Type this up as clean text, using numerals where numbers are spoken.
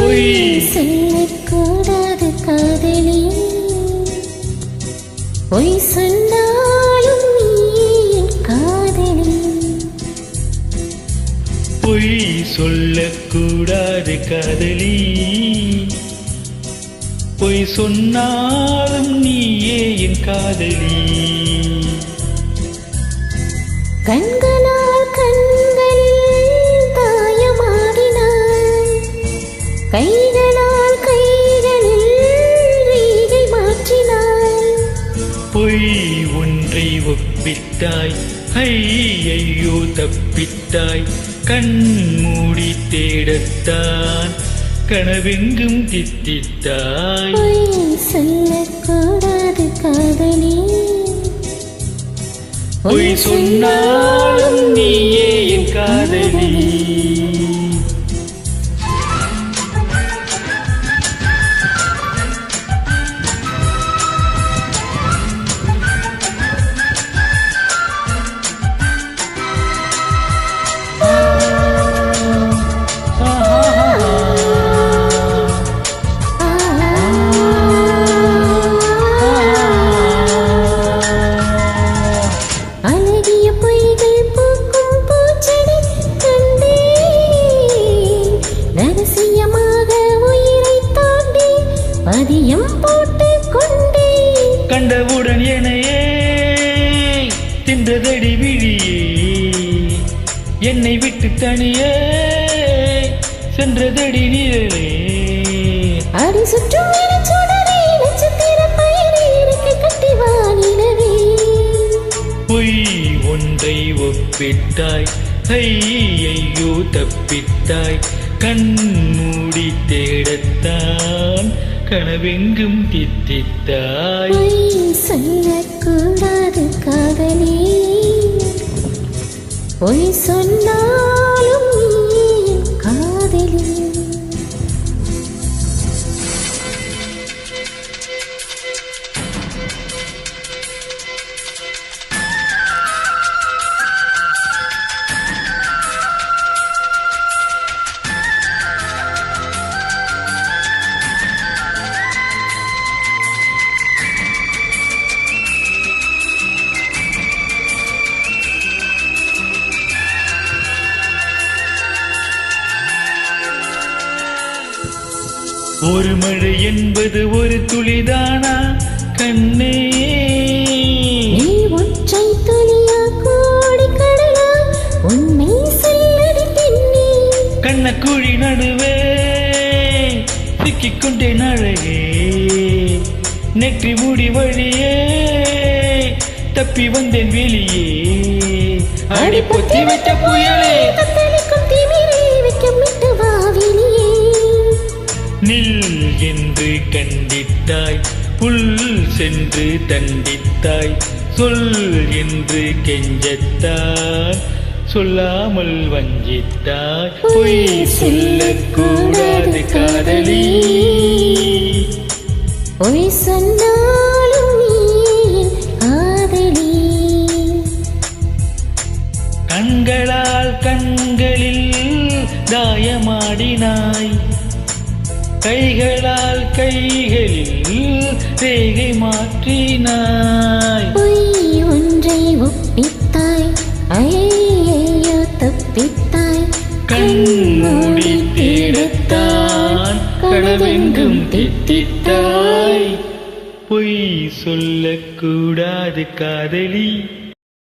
பொய் சொல்லக்கூடாது காதலி, பொய் சொன்னாலும் நீ என் காதலி. பொய் சொல்லக்கூடாது காதலி, பொய் சொன்னாலும் நீயே என் காதலி. கண்களால் கண்களில் தாயமாடினாள், கைகளால் கைகளில் ரீகை மாற்றினாள். பொய் ஒன்றை ஒப்பித்தாய், ஐயையோ தப்பித்தாய். கண் மூடி தேடத்தான் கனவெங்கும் தித்தித்தாய். பொய் சொல்லக்கூடாது காதலி, பொய் சொன்னாலும் நீயே என் காதலி. அதியம் போட்டு கொண்டே கண்டவுடன் எனையே தின்றதடி விழியே, என்னை விட்டு தனியே சென்றதடி நிழலே. அடி சுற்றும் சுடரே நட்சத்திர பயிரை கட்டி வானிலவே. பொய் ஒன்றை ஒப்பிட்டாய், ஐயையோ தப்பித்தாய். கண் மூடி தேடத்தான் கனவெங்கும் தித்தித்தாய். பொய் சொல்லக்கூடாது காதலி, பொய் சொன்னாலும் நீ என் காதலி. ஒரு மழை என்பது ஒரு துளிதானா கண்ணே, நீ ஒற்றை துளியா கோடி கடலா உண்மை சொல்லடி பெண்ணே. கண்ணக்குழி நடுவே சிக்கிக்கொண்டேன் அழகே, நெற்றி மூடி வழியே தப்பி வந்தேன் வெளியே. அடி பொத்தி வைத்த புயலே தத்தளிக்கும் திமிரே வைக்கும் விட்டு வா வெளியே. நில் என்று கண்டித்தாய், புல் சென்று தண்டித்தாய். சொல் என்று கெஞ்சத்தான் சொல்லாமல் வஞ்சித்தாய். பொய் சொல்லக்கூடாது காதலி, பொய் சொன்னாலும் நீ என் காதலி. கண்களால் கண்களில் தாயமாடினாய், கைகளால் கைகளில் ரேகை மாற்றினாய். பொய் ஒன்றை ஒப்பித்தாய், ஐயையோ தப்பித்தாய். கண் மூடி தேடத்தான் கனவெங்கும் தித்தித்தாய். பொய் சொல்லக்கூடாது காதலி.